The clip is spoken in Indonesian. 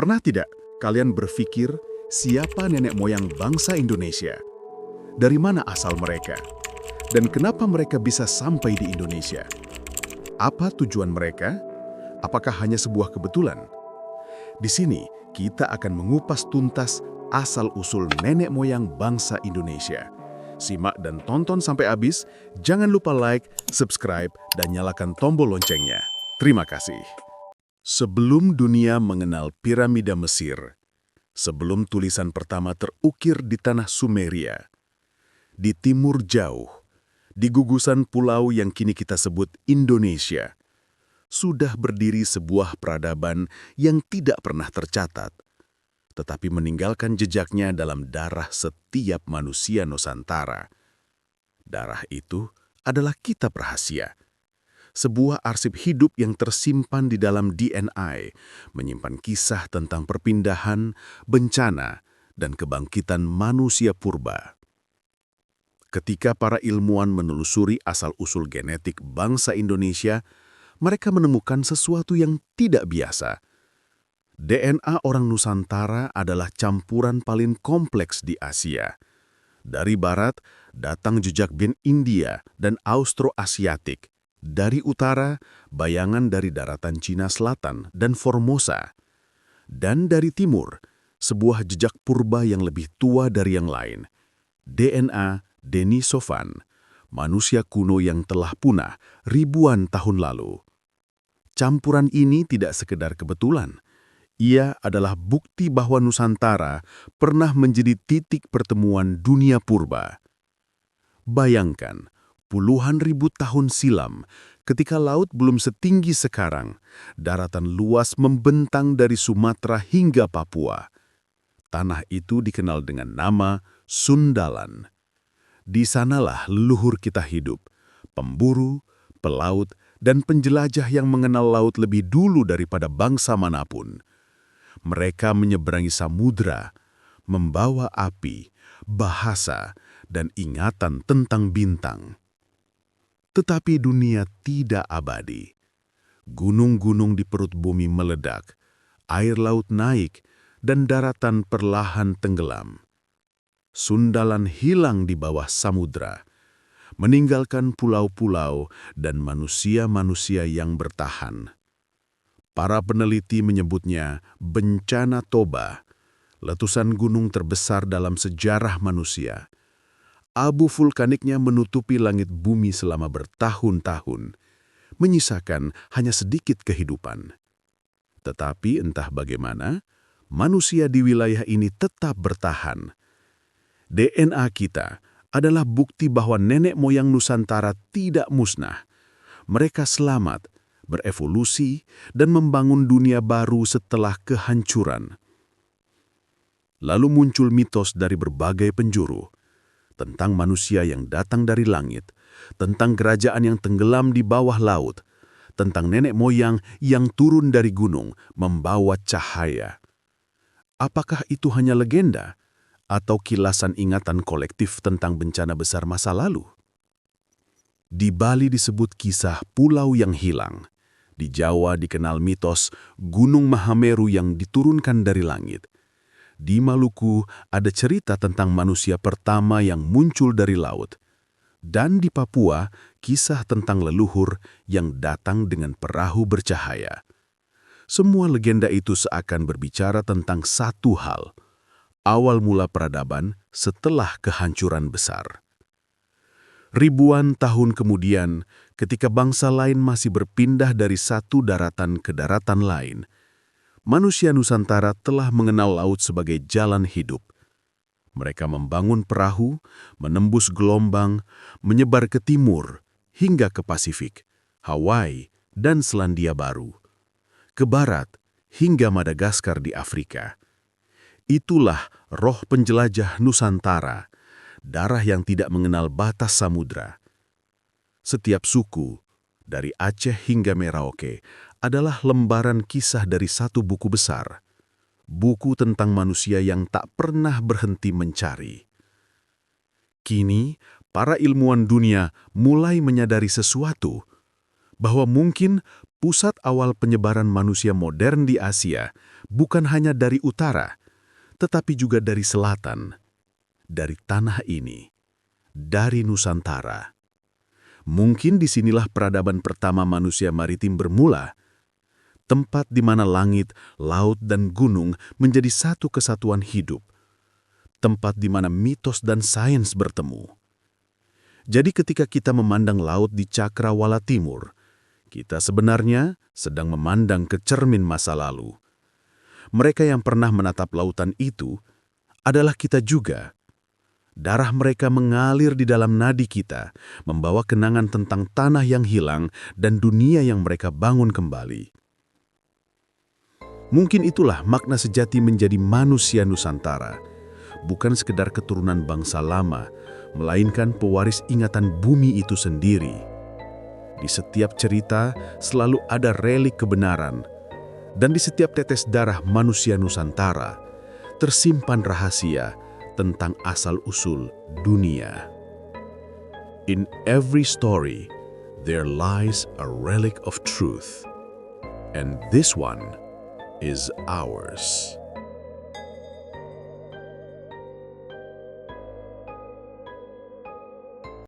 Pernah tidak kalian berpikir siapa nenek moyang bangsa Indonesia? Dari mana asal mereka? Dan kenapa mereka bisa sampai di Indonesia? Apa tujuan mereka? Apakah hanya sebuah kebetulan? Di sini kita akan mengupas tuntas asal-usul nenek moyang bangsa Indonesia. Simak dan tonton sampai habis. Jangan lupa like, subscribe, dan nyalakan tombol loncengnya. Terima kasih. Sebelum dunia mengenal piramida Mesir, sebelum tulisan pertama terukir di tanah Sumeria, di timur jauh, di gugusan pulau yang kini kita sebut Indonesia, sudah berdiri sebuah peradaban yang tidak pernah tercatat, tetapi meninggalkan jejaknya dalam darah setiap manusia Nusantara. Darah itu adalah kitab rahasia, sebuah arsip hidup yang tersimpan di dalam DNA, menyimpan kisah tentang perpindahan, bencana, dan kebangkitan manusia purba. Ketika para ilmuwan menelusuri asal-usul genetik bangsa Indonesia, mereka menemukan sesuatu yang tidak biasa. DNA orang Nusantara adalah campuran paling kompleks di Asia. Dari barat, datang jejak gen India dan Austroasiatik. Dari utara, bayangan dari daratan Cina Selatan dan Formosa. Dan dari timur, sebuah jejak purba yang lebih tua dari yang lain. DNA Denisovan, manusia kuno yang telah punah ribuan tahun lalu. Campuran ini tidak sekedar kebetulan. Ia adalah bukti bahwa Nusantara pernah menjadi titik pertemuan dunia purba. Bayangkan, puluhan ribu tahun silam, ketika laut belum setinggi sekarang, daratan luas membentang dari Sumatera hingga Papua. Tanah itu dikenal dengan nama Sundalan. Di sanalah leluhur kita hidup, pemburu, pelaut, dan penjelajah yang mengenal laut lebih dulu daripada bangsa manapun. Mereka menyeberangi samudra, membawa api, bahasa, dan ingatan tentang bintang. Tetapi dunia tidak abadi. Gunung-gunung di perut bumi meledak, air laut naik, dan daratan perlahan tenggelam. Sundalan hilang di bawah samudra, meninggalkan pulau-pulau dan manusia-manusia yang bertahan. Para peneliti menyebutnya bencana Toba, letusan gunung terbesar dalam sejarah manusia. Abu vulkaniknya menutupi langit bumi selama bertahun-tahun, menyisakan hanya sedikit kehidupan. Tetapi entah bagaimana, manusia di wilayah ini tetap bertahan. DNA kita adalah bukti bahwa nenek moyang Nusantara tidak musnah. Mereka selamat, berevolusi, dan membangun dunia baru setelah kehancuran. Lalu muncul mitos dari berbagai penjuru, tentang manusia yang datang dari langit, tentang kerajaan yang tenggelam di bawah laut, tentang nenek moyang yang turun dari gunung membawa cahaya. Apakah itu hanya legenda? Atau kilasan ingatan kolektif tentang bencana besar masa lalu? Di Bali disebut kisah pulau yang hilang. Di Jawa dikenal mitos Gunung Mahameru yang diturunkan dari langit. Di Maluku ada cerita tentang manusia pertama yang muncul dari laut. Dan di Papua, kisah tentang leluhur yang datang dengan perahu bercahaya. Semua legenda itu seakan berbicara tentang satu hal: awal mula peradaban setelah kehancuran besar. Ribuan tahun kemudian, ketika bangsa lain masih berpindah dari satu daratan ke daratan lain, manusia Nusantara telah mengenal laut sebagai jalan hidup. Mereka membangun perahu, menembus gelombang, menyebar ke timur, hingga ke Pasifik, Hawaii, dan Selandia Baru. Ke barat, hingga Madagaskar di Afrika. Itulah roh penjelajah Nusantara, darah yang tidak mengenal batas samudra. Setiap suku, dari Aceh hingga Merauke, adalah lembaran kisah dari satu buku besar. Buku tentang manusia yang tak pernah berhenti mencari. Kini, para ilmuwan dunia mulai menyadari sesuatu, bahwa mungkin Pusat awal penyebaran manusia modern di Asia bukan hanya dari utara, tetapi juga dari selatan, dari tanah ini, dari Nusantara. Mungkin disinilah peradaban pertama manusia maritim bermula, tempat di mana langit, laut, dan gunung menjadi satu kesatuan hidup, tempat di mana mitos dan sains bertemu. Jadi ketika kita memandang laut di Cakrawala Timur, kita sebenarnya sedang memandang ke cermin masa lalu. Mereka yang pernah menatap lautan itu adalah kita juga. Darah mereka mengalir di dalam nadi kita, membawa kenangan tentang tanah yang hilang dan dunia yang mereka bangun kembali. Mungkin itulah makna sejati menjadi manusia Nusantara. Bukan sekedar keturunan bangsa lama, melainkan pewaris ingatan bumi itu sendiri. Di setiap cerita selalu ada relik kebenaran, dan di setiap tetes darah manusia Nusantara tersimpan rahasia tentang asal-usul dunia. In every story, there lies a relic of truth, and this one is ours.